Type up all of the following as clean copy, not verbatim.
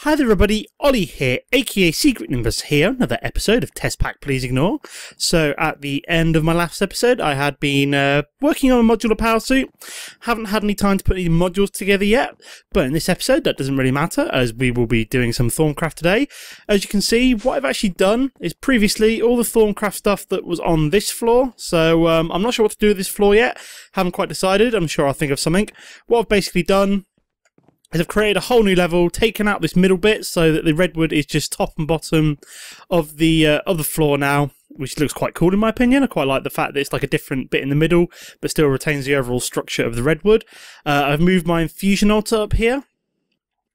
Hi there everybody, Ollie here, aka Secret Nimbus here, another episode of Test Pack Please Ignore. So at the end of my last episode I had been working on a modular power suit. Haven't had any time to put any modules together yet, but in this episode that doesn't really matter as we will be doing some Thorncraft today. As you can see, what I've actually done is previously all the Thorncraft stuff that was on this floor, so I'm not sure what to do with this floor yet, haven't quite decided, I'm sure I'll think of something. What I've basically done is I've created a whole new level, taken out this middle bit so that the redwood is just top and bottom of the floor now, which looks quite cool in my opinion. I quite like the fact that it's like a different bit in the middle, but still retains the overall structure of the redwood. I've moved my infusion altar up here.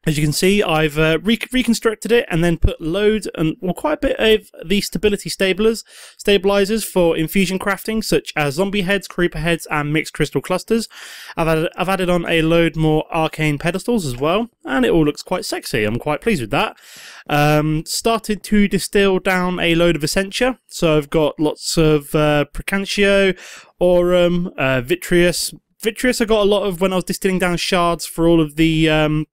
As you can see, I've reconstructed it and then put loads and quite a bit of the stability stabilizers for infusion crafting, such as zombie heads, creeper heads, and mixed crystal clusters. I've added on a load more arcane pedestals as well, and it all looks quite sexy. I'm quite pleased with that. Started to distill down a load of essentia, so I've got lots of Precantio, Aurum, Vitreous. Vitreous I got a lot of when I was distilling down shards for all of the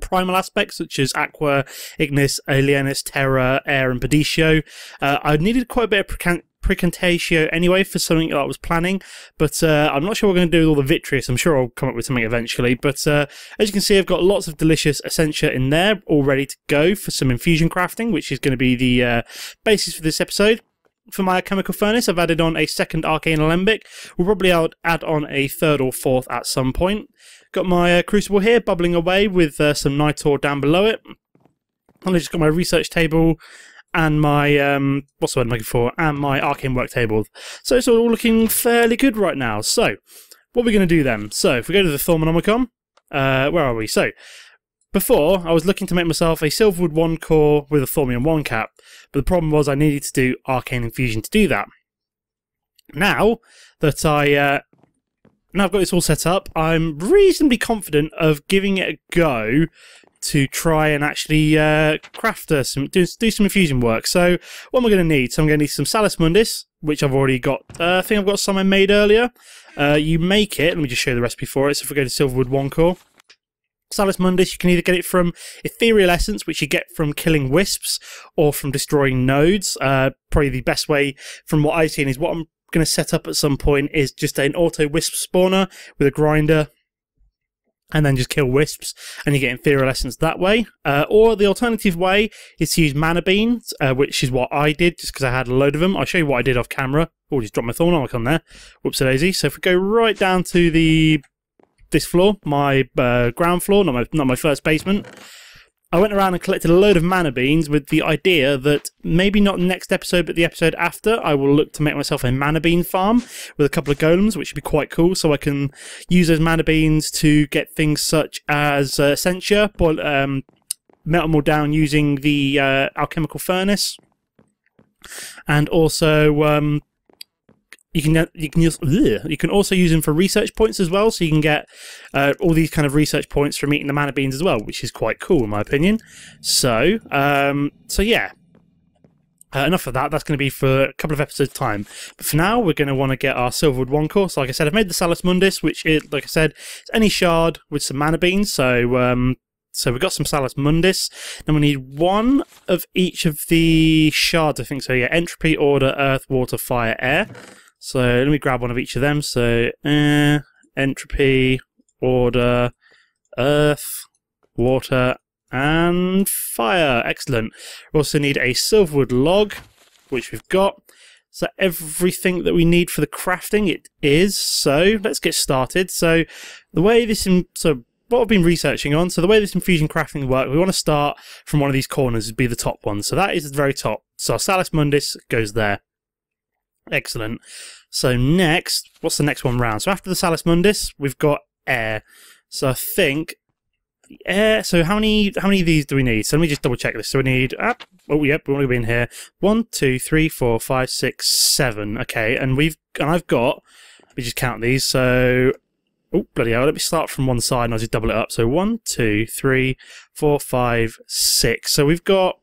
primal aspects such as Aqua, Ignis, Alienus, Terra, Air and Pedicio. I needed quite a bit of Precantatio anyway for something that I was planning, but I'm not sure what we're going to do with all the Vitreous. I'm sure I'll come up with something eventually, but as you can see I've got lots of delicious essentia in there all ready to go for some infusion crafting, which is going to be the basis for this episode. For my chemical furnace I've added on a second arcane alembic. We'll probably add on a third or fourth at some point. Got my crucible here bubbling away with some nitor down below it. And I just got my research table and my what's the word I'm looking for, and my arcane work table. So it's all looking fairly good right now. So what are we going to do then? So if we go to the Thormonomicon, where are we? So before I was looking to make myself a Silverwood 1 core with a Thormium 1 cap, but the problem was I needed to do arcane infusion to do that. Now that Now I've got this all set up, I'm reasonably confident of giving it a go to try and actually craft do some infusion work. So what am I going to need? So I'm going to need some Salus Mundus, which I've already got. I think I've got some I made earlier. You make it, let me just show you the recipe for it. So if we go to Silverwood 1 core, Salus Mundus, you can either get it from Ethereal Essence, which you get from killing wisps, or from destroying nodes. Probably the best way from what I've seen is what I'm going to set up at some point is just an auto wisp spawner with a grinder and then just kill wisps and you get Ethereal Essence that way. Or the alternative way is to use mana beans, which is what I did just because I had a load of them. I'll show you what I did off camera. Oh, just dropped my Thornomicon there. Whoopsie daisy. So if we go right down to this floor, my ground floor, not my first basement, I went around and collected a load of mana beans with the idea that maybe not next episode but the episode after I will look to make myself a mana bean farm with a couple of golems, which would be quite cool, so I can use those mana beans to get things such as essentia, melt them all down using the alchemical furnace, and also you can also use them for research points as well, so you can get all these kind of research points from eating the mana beans as well, which is quite cool in my opinion. So, yeah, enough of that. That's going to be for a couple of episodes time. But for now, we're going to want to get our Silverwood 1 core. So like I said, I've made the Salus Mundus, which is, like I said, it's any shard with some mana beans. So, so we've got some Salus Mundus. Then we need one of each of the shards, I think. So yeah, Entropy, Order, Earth, Water, Fire, Air. So let me grab one of each of them. So Entropy, Order, Earth, Water, and Fire. Excellent. We also need a Silverwood log, which we've got. So everything that we need for the crafting it is. So let's get started. So the way this what I've been researching on, so the way this infusion crafting works, we want to start from one of these corners, be the top one. So that is the very top. So our Salus Mundus goes there. Excellent. So next, what's the next one round? So after the Salus Mundus, we've got air. So I think the air. So how many of these do we need? So let me just double check this. So we need. Oh yep, we want to be in here. 1, 2, 3, 4, 5, 6, 7. Okay, and I've got. Let me just count these. So. Oh bloody hell! Let me start from one side and I'll just double it up. So 1, 2, 3, 4, 5, 6. So we've got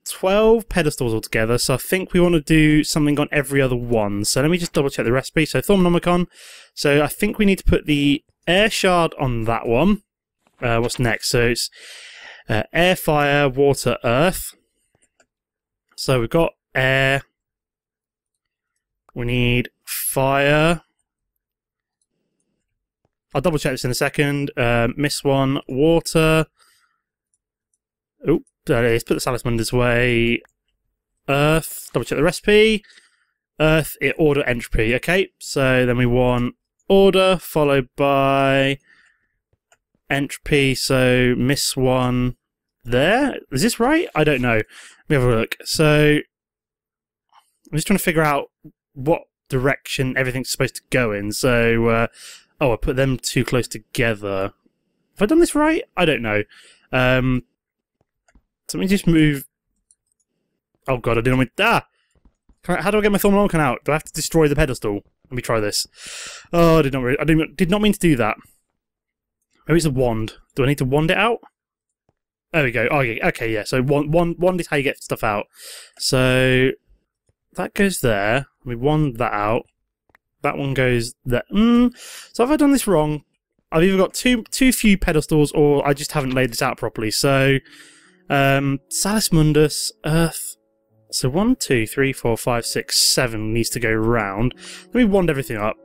12 pedestals altogether, so I think we want to do something on every other one. So let me just double check the recipe. So Thormonomicon. So I think we need to put the air shard on that one. What's next? So it's Air, fire, water, earth. So we've got air. We need fire. I'll double check this in a second. Miss one. Water. Oh, there it is. Put the Salamanders away. Earth. Double check the recipe. Earth, order, entropy. Okay, so then we want order followed by entropy. So miss one there. Is this right? I don't know. Let me have a look. So I'm just trying to figure out what direction everything's supposed to go in. So, oh, I put them too close together. Have I done this right? I don't know. So let me just move. Oh god, I didn't want to. How do I get my thermal icon out? Do I have to destroy the pedestal? Let me try this. Oh, I did not mean to do that. Maybe it's a wand. Do I need to wand it out? There we go. Oh, yeah. Okay, yeah. So wand is how you get stuff out. So that goes there. We wand that out. That one goes there. So have I done this wrong? I've either got too few pedestals, or I just haven't laid this out properly. So Salus Mundus, Earth. So 1, 2, 3, 4, 5, 6, 7 needs to go round. Let me wand everything up.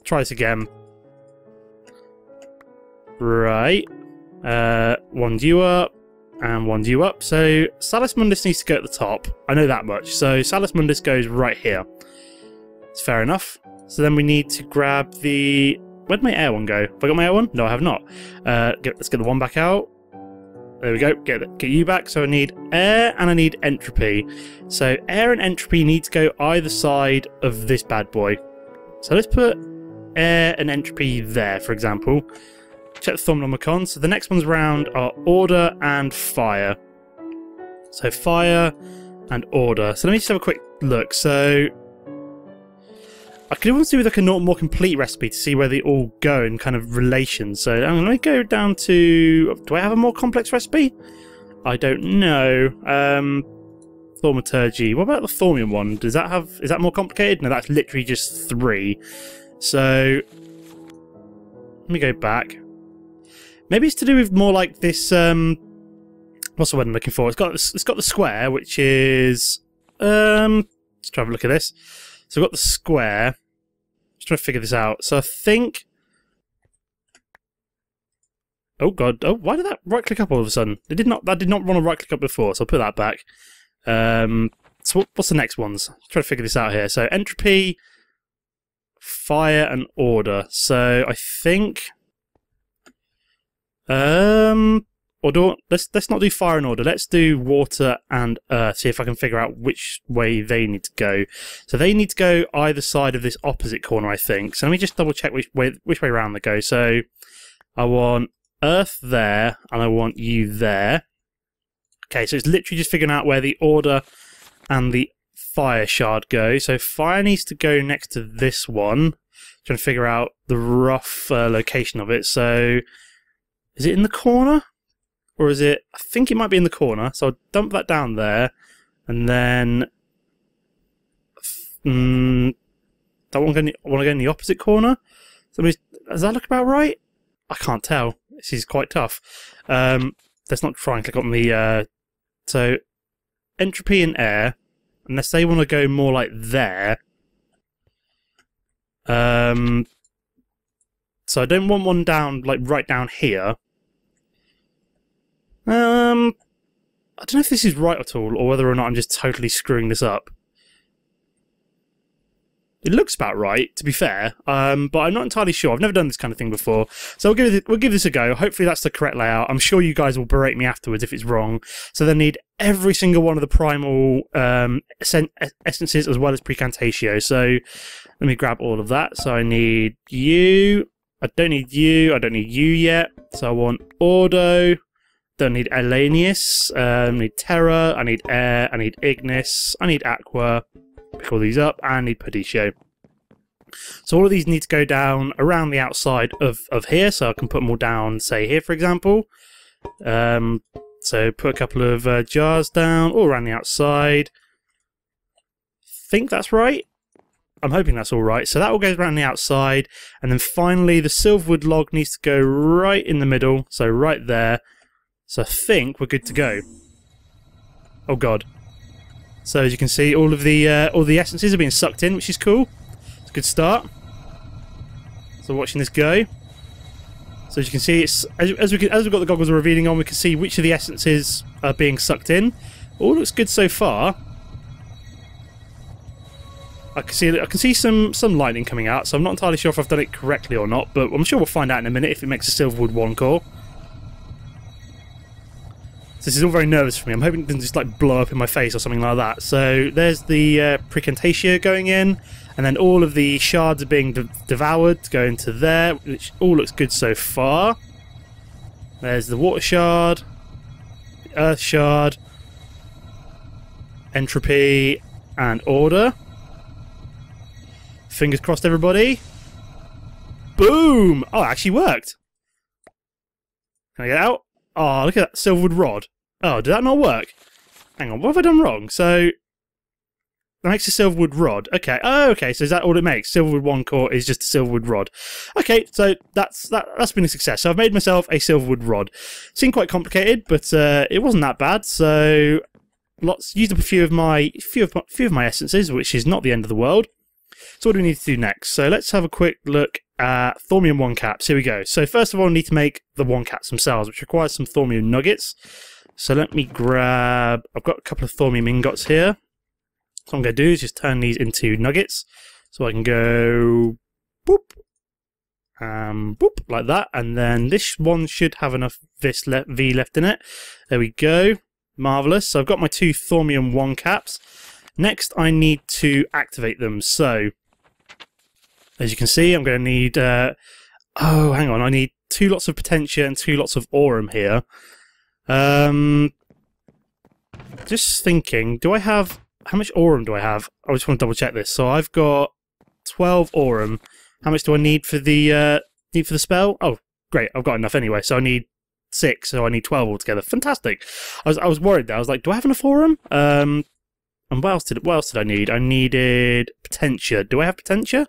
Try this again. Right. Wand you up, and wand you up. So Salus Mundus needs to go at the top. I know that much. So Salus Mundus goes right here. It's fair enough. So then we need to grab the... Where'd my air one go? Have I got my air one? No, I have not. Let's get the one back out. There we go. Get you back. So I need air and I need entropy. So air and entropy need to go either side of this bad boy. So let's put air and entropy there, for example. Check the Thumnomicon. So the next ones round are order and fire. So fire and order. So let me just have a quick look. So I could almost do with like a more complete recipe to see where they all go in kind of relation. So I'm going to go down to... Do I have a more complex recipe? I don't know. Thaumaturgy. What about the Thaumium one? Does that have... Is that more complicated? No, that's literally just 3. So let me go back. Maybe it's to do with more like this... what's the word I'm looking for? It's got the square, which is... let's try and have a look at this. So we've got the square. Just trying to figure this out. So I think... Oh god. Oh, why did that right click up all of a sudden? That did not want to right click up before, so I'll put that back. So what's the next ones? Let's try to figure this out here. So entropy, fire and order. So I think... let's not do fire and order. Let's do water and earth. See if I can figure out which way they need to go. So they need to go either side of this opposite corner, I think. So let me just double check which way around they go. So I want earth there, and I want you there. Okay, so it's literally just figuring out where the order and the fire shard go. So fire needs to go next to this one. Trying to figure out the rough location of it. So is it in the corner? Or is it... I think it might be in the corner, so I'll dump that down there. And then... I want to go in the opposite corner? Does that look about right? I can't tell. This is quite tough. Let's not try and click on the... so, entropy and air. Unless they want to go more like there. So I don't want one down, like right down here. I don't know if this is right at all, or whether or not I'm just totally screwing this up. It looks about right, to be fair, but I'm not entirely sure. I've never done this kind of thing before, so we'll give this a go. Hopefully that's the correct layout. I'm sure you guys will berate me afterwards if it's wrong. So they need every single one of the primal essences as well as precantatio. So let me grab all of that. So I need you. I don't need you. I don't need you yet. So I want Ordo. Don't need Elanius, I need Terra, I need Air, I need Ignis, I need Aqua, pick all these up, and I need Perditio. So all of these need to go down around the outside of here, so I can put them all down, say here for example. So put a couple of jars down, all around the outside. Think that's right. I'm hoping that's all right. So that all goes around the outside, and then finally the silverwood log needs to go right in the middle, so right there. So I think we're good to go. Oh god. So as you can see, all the essences are being sucked in, which is cool. It's a good start. So watching this go. So as you can see, it's as we've got the goggles of revealing on, we can see which of the essences are being sucked in. All looks good so far. I can see some lightning coming out, so I'm not entirely sure if I've done it correctly or not, but I'm sure we'll find out in a minute if it makes a Silverwood 1 core. So this is all very nervous for me. I'm hoping it doesn't just like blow up in my face or something like that. So there's the Precantatia going in, and then all of the shards are being devoured to go into there, which all looks good so far. There's the water shard, the earth shard, entropy, and order. Fingers crossed, everybody. Boom! Oh, it actually worked. Can I get out? Oh, look at that Silverwood rod. Oh, did that not work? Hang on, what have I done wrong? So, that makes a Silverwood rod. Okay. Oh, okay. So is that all it makes? Silverwood 1 core is just a Silverwood rod. Okay, so that's been a success. So I've made myself a Silverwood rod. Seemed quite complicated, but it wasn't that bad. So used up a few of my essences, which is not the end of the world. So what do we need to do next? So let's have a quick look at Thaumium 1 caps. Here we go. So first of all, I need to make the 1 caps themselves, which requires some Thaumium nuggets. So let me grab... I've got a couple of Thaumium ingots here. So what I'm going to do is just turn these into nuggets. So I can go... boop. Boop, like that. And then this one should have enough V left in it. There we go. Marvellous. So I've got my 2 Thaumium 1 caps. Next, I need to activate them. So, as you can see, I'm going to need... oh, hang on. I need 2 lots of Potentia and 2 lots of Aurum here. Just thinking, do I have... How much Aurum do I have? I just want to double check this. So I've got 12 Aurum. How much do I need for the spell? Oh, great. I've got enough anyway. So I need 6. So I need 12 altogether. Fantastic. I was worried there. I was like, do I have enough Aurum? And what else did I need? I needed Potentia. Do I have Potentia?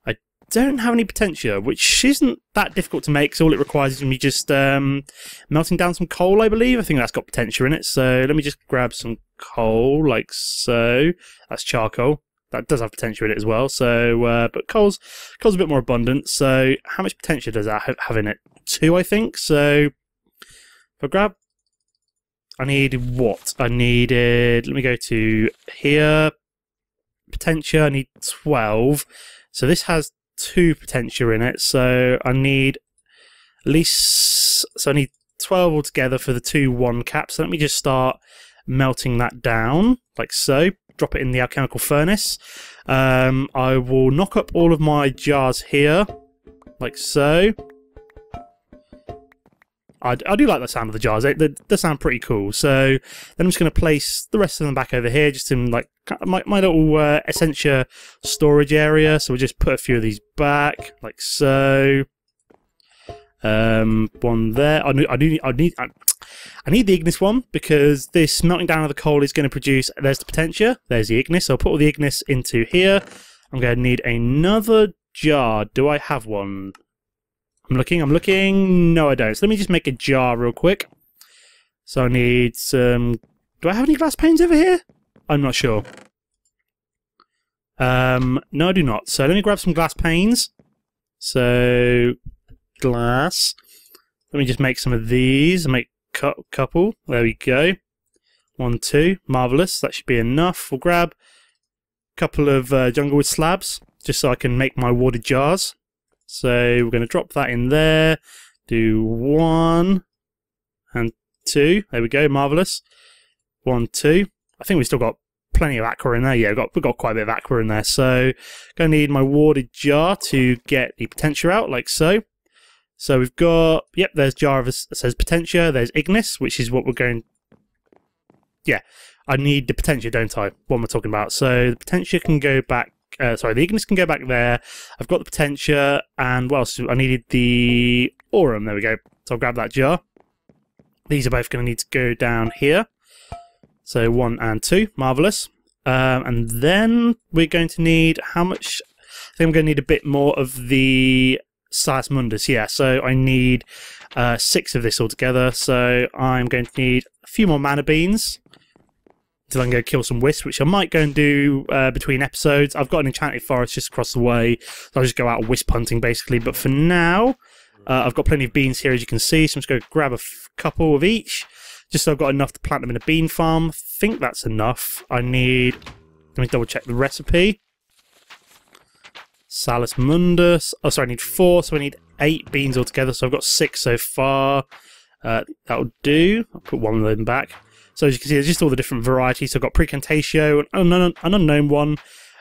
I don't have any Potentia, which isn't that difficult to make, so all it requires is me just melting down some coal, I believe. I think that's got Potentia in it, so let me just grab some coal, like so. That's charcoal. That does have Potentia in it as well, so, but coal's a bit more abundant, so how much Potentia does that have in it? 2, I think, so if I grab... I needed what? I needed... Let me go to here. Potentia, I need 12. So this has 2 Potentia in it. So I need at least... So I need 12 altogether for the 2 1 caps. So let me just start melting that down, like so. Drop it in the alchemical furnace. I will knock up all of my jars here, like so. I do like the sound of the jars. They sound pretty cool. So then I'm just going to place the rest of them back over here, just in like my little Essentia storage area. So we'll just put a few of these back, like so. One there. I need the Ignis one because this melting down of the coal is going to produce. There's the Potentia. There's the Ignis. So I'll put all the Ignis into here. I'm going to need another jar. Do I have one? I'm looking. No, I don't. So let me just make a jar real quick. So I need some... Do I have any glass panes over here? I'm not sure. No, I do not. So let me grab some glass panes. So, glass. Let me just make some of these. I'll make a couple. There we go. 1, 2. Marvellous. That should be enough. We'll grab a couple of junglewood slabs, just so I can make my warded jars. So we're going to drop that in there, do 1 and 2. There we go, marvellous. 1, 2. I think we've still got plenty of aqua in there. Yeah, we've got quite a bit of aqua in there. So going to need my warded jar to get the Potentia out, like so. So we've got, yep, there's jar of, it says Potentia. There's Ignis, which is what we're going... Yeah, I need the Potentia, don't I? What am I talking about? So the Potentia can go back. Sorry, the Ignis can go back there. I've got the Potentia, and what else? I needed the Aurum. There we go. So I'll grab that jar. These are both going to need to go down here. So 1 and 2, marvellous. And then we're going to need how much? I think I'm going to need a bit more of the Salas Mundus, yeah. So I need 6 of this altogether. So I'm going to need a few more mana beans until I can go kill some wisps, which I might go and do between episodes. I've got an enchanted forest just across the way, so I'll just go out wisp hunting basically. But for now, I've got plenty of beans here, as you can see, so I'm just going to grab a couple of each, just so I've got enough to plant them in a bean farm. I think that's enough. Let me double check the recipe. Salas Mundus. Oh, sorry, I need 4, so I need 8 beans altogether, so I've got 6 so far. That'll do. I'll put one of them back. So as you can see, there's just all the different varieties. So I've got Precantatio, an unknown one,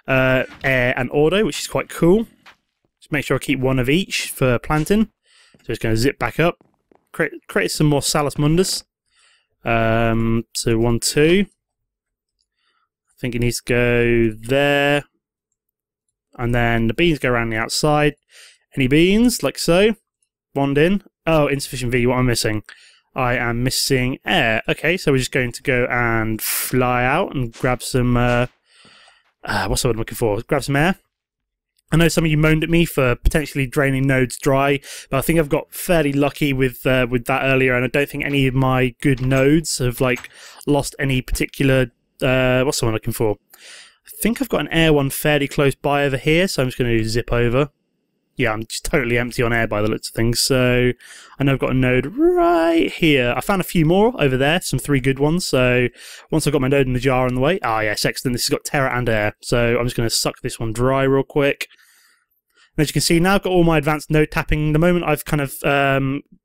Air and Ordo, which is quite cool. Just make sure I keep 1 of each for planting. So it's going to zip back up. Create some more Salas Mundus. So 1, 2. I think it needs to go there. And then the beans go around the outside. Any beans, like so. Wand in. Oh, insufficient V, what am I missing? I am missing air. Okay, so we're just going to go and fly out and grab some... what's the word I'm looking for? Grab some air. I know some of you moaned at me for potentially draining nodes dry, but I think I've got fairly lucky with that earlier, and I don't think any of my good nodes have like lost any particular... what's the one I'm looking for? I think I've got an air one fairly close by over here, so I'm just going to zip over. Yeah, I'm just totally empty on air by the looks of things, so I know I've got a node right here. I found a few more over there, some 3 good ones, so once I've got my node in the jar on the way... Ah, yes, excellent. This has got Terra and air, so I'm just going to suck this one dry real quick. And as you can see, now I've got all my advanced node tapping. The moment I've kind of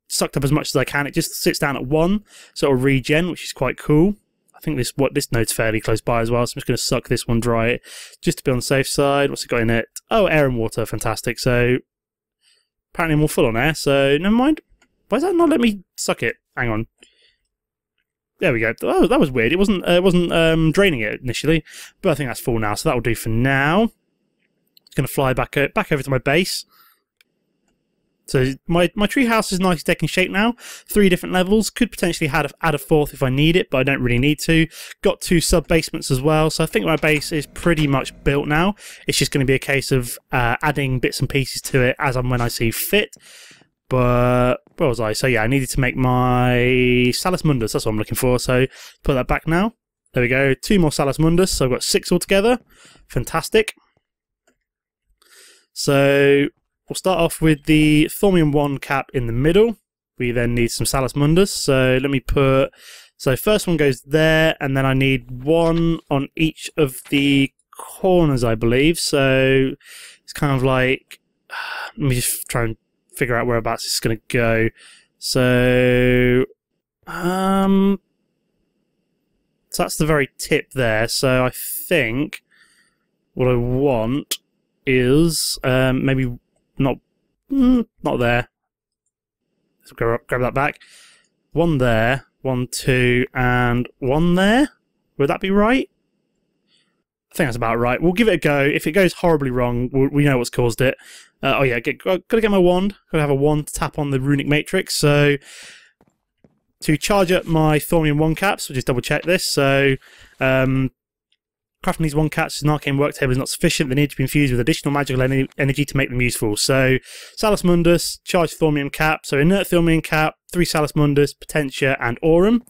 sucked up as much as I can, it just sits down at 1, so it'll regen, which is quite cool. I think this node's fairly close by as well, so I'm just going to suck this one dry just to be on the safe side. What's it got in it? Oh, air and water, fantastic. So apparently I'm all full on air, so never mind. Why does that not let me suck it? Hang on. There we go. Oh, that was weird. It wasn't draining it initially, but I think that's full now, so that will do for now. It's going to fly back over to my base. So my treehouse is nicely taking shape now. 3 different levels. Could potentially add a 4th if I need it, but I don't really need to. Got 2 sub-basements as well, so I think my base is pretty much built now. It's just going to be a case of adding bits and pieces to it as and when I see fit. But where was I? So yeah, I needed to make my Salas Mundus. That's what I'm looking for. So put that back now. There we go. 2 more Salas Mundus. So I've got 6 altogether. Fantastic. So we'll start off with the Thormium 1 cap in the middle. We then need some Salas Mundus. So let me put... So first one goes there, and then I need 1 on each of the corners, I believe. So it's kind of like... Let me just try and figure out whereabouts it's going to go. So... so that's the very tip there. So I think what I want is maybe... Not there. Let's grab that back. 1 there, 1, 2, and 1 there. Would that be right? I think that's about right. We'll give it a go. If it goes horribly wrong, we know what's caused it. Oh yeah, gotta get my wand. Gotta have a wand to tap on the runic matrix. So to charge up my Thormium 1 caps, we'll just double check this. So crafting these 1 caps as an arcane work table is not sufficient. They need to be infused with additional magical energy to make them useful. So, Salas Mundus, charged Thormium cap. So, inert Thormium cap, 3 Salas Mundus, Potentia, and Aurum.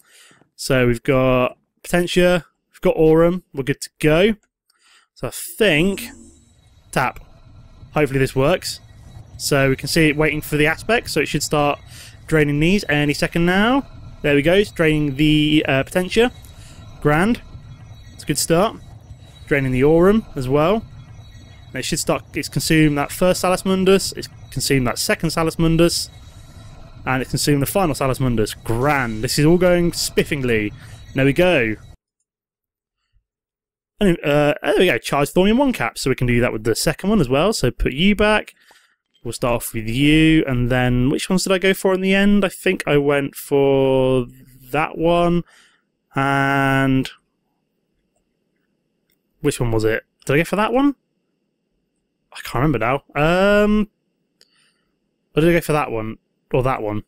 So, we've got Potentia, we've got Aurum. We're good to go. So, I think... Tap. Hopefully this works. So, we can see it waiting for the aspect. So, it should start draining these any second now. There we go. It's draining the Potentia. Grand. It's a good start. Draining the Aurum as well. And it should start. It's consumed that first Salas Mundus. It's consumed that second Salas Mundus, and it's consumed the final Salas Mundus. Grand. This is all going spiffingly. There we go. And there we go. Charge Thormium 1 cap. So we can do that with the second one as well. So put you back. We'll start off with you, and then which ones did I go for in the end? I think I went for that one, and. Which one was it? Did I go for that one? I can't remember now. Or did I go for that one? Or that one?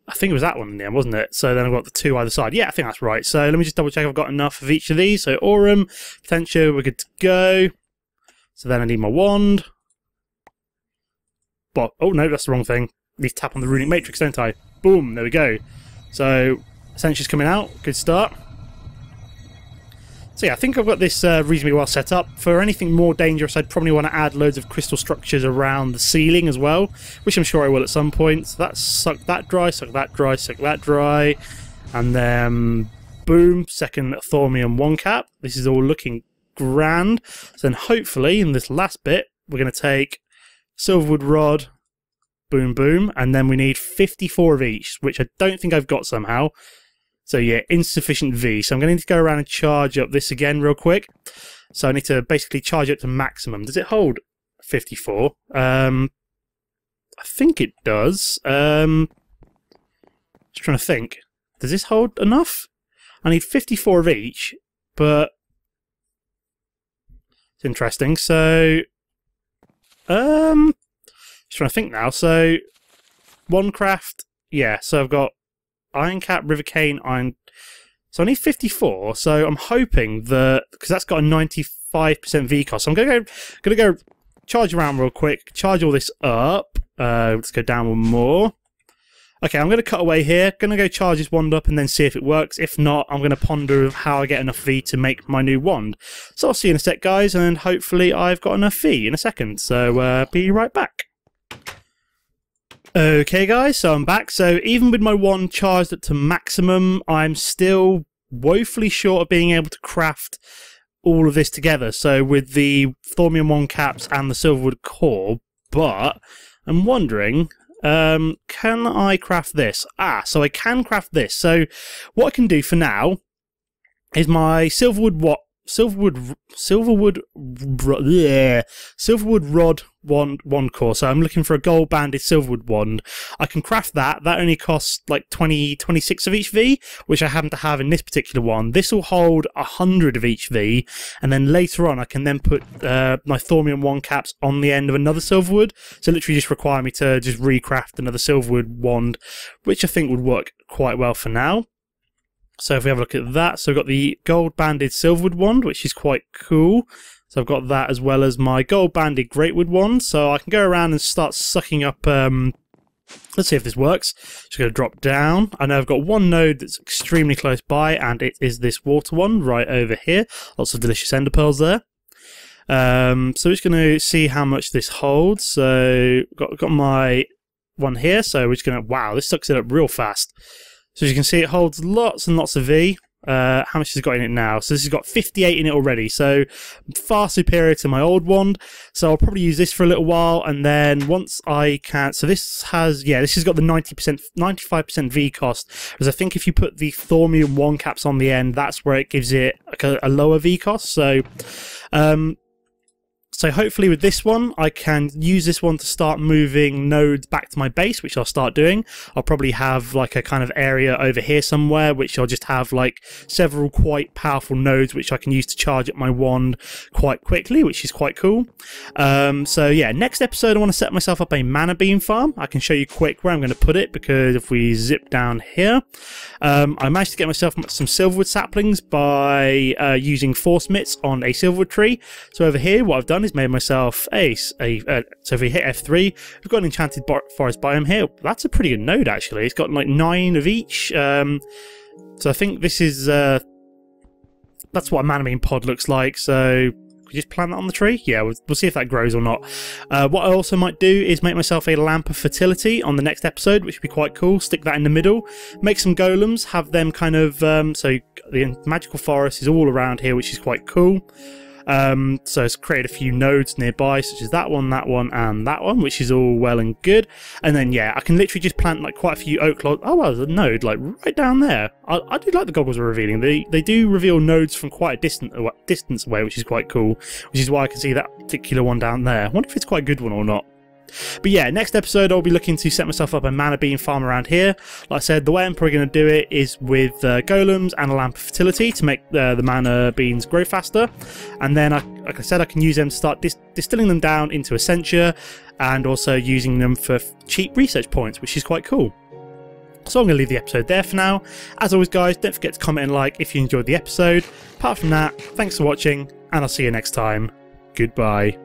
I think it was that one in the end, wasn't it? So then I've got the 2 either side. Yeah, I think that's right. So let me just double check I've got enough of each of these. So Aurum, Potentia, we're good to go. So then I need my wand. But oh no, that's the wrong thing. I need to tap on the runic matrix, don't I? Boom, there we go. So Essentials coming out, good start. So yeah, I think I've got this reasonably well set up. For anything more dangerous, I'd probably want to add loads of crystal structures around the ceiling as well, which I'm sure I will at some point. So that's suck that dry, suck that dry, suck that dry, and then boom, second Thormium 1 cap. This is all looking grand. So then hopefully in this last bit, we're going to take Silverwood Rod, boom, boom, and then we need 54 of each, which I don't think I've got somehow. So yeah, insufficient V. So I'm going to need to go around and charge up this again real quick. So I need to basically charge it to maximum. Does it hold 54? I think it does. Just trying to think. Does this hold enough? I need 54 of each, but it's interesting. So, just trying to think now. So, one craft, yeah. So I've got Iron Cap, River Cane, Iron. So I need 54. So I'm hoping that because that's got a 95% V cost. So I'm gonna go charge around real quick. Charge all this up. Let's go down one more. Okay, I'm going to cut away here. Going to go charge this wand up and then see if it works. If not, I'm going to ponder how I get enough V to make my new wand. So I'll see you in a sec, guys, and hopefully I've got enough V in a second. So be right back. Okay, guys, so I'm back. So even with my wand charged up to maximum, I'm still woefully short of being able to craft all of this together. So with the Thormium 1 caps and the Silverwood core, but I'm wondering, can I craft this? So I can craft this. So what I can do for now is my Silverwood Rod wand core. So I'm looking for a gold banded Silverwood wand. I can craft that. That only costs like 26 of each V, which I happen to have in this particular one. This will hold 100 of each V, and then later on I can then put my Thormium 1 caps on the end of another Silverwood. So literally just require me to just recraft another Silverwood wand, which I think would work quite well for now. So if we have a look at that, so I've got the gold banded Silverwood wand, which is quite cool. So I've got that as well as my gold banded Greatwood wand. So I can go around and start sucking up. Let's see if this works. Just going to drop down. I know I've got one node that's extremely close by, and it is this water wand right over here. Lots of delicious ender pearls there. So we're just going to see how much this holds. So got my one here. So we're just going to, wow, this sucks it up real fast. So as you can see, it holds lots and lots of V. How much has it got in it now? So this has got 58 in it already, so far superior to my old wand. So I'll probably use this for a little while, and then once I can... So this has got the 95% V cost, because I think if you put the Thormium 1 caps on the end, that's where it gives it like a lower V cost. So... So hopefully with this one, I can use this one to start moving nodes back to my base, which I'll start doing. I'll probably have like a kind of area over here somewhere, which I'll just have like several quite powerful nodes, which I can use to charge up my wand quite quickly, which is quite cool. So yeah, next episode I want to set myself up a mana beam farm. I can show you quick where I'm going to put it, because if we zip down here, I managed to get myself some Silverwood saplings by using force mitts on a Silverwood tree. So over here, what I've done is made myself so if we hit F3, we've got an enchanted forest biome here. That's a pretty good node, actually. It's got like 9 of each. So I think this is that's what a mana beam pod looks like. So could you just plant that on the tree? Yeah, we'll see if that grows or not. What I also might do is make myself a lamp of fertility on the next episode, which would be quite cool. Stick that in the middle, make some golems, have them kind of so the magical forest is all around here, which is quite cool. So it's created a few nodes nearby, such as that one, and that one, which is all well and good. And then yeah, I can literally just plant like quite a few oak logs. Oh well, there's a node like right down there. I do like the goggles are revealing. They do reveal nodes from quite a distance away, which is quite cool. Which is why I can see that particular one down there. I wonder if it's quite a good one or not. But yeah, next episode I'll be looking to set myself up a mana beam farm around here. Like I said, the way I'm probably going to do it is with golems and a lamp of fertility to make the mana beans grow faster. And then, like I said, I can use them to start distilling them down into essentia, and also using them for cheap research points, which is quite cool. So I'm going to leave the episode there for now. As always, guys, don't forget to comment and like if you enjoyed the episode. Apart from that, thanks for watching, and I'll see you next time. Goodbye.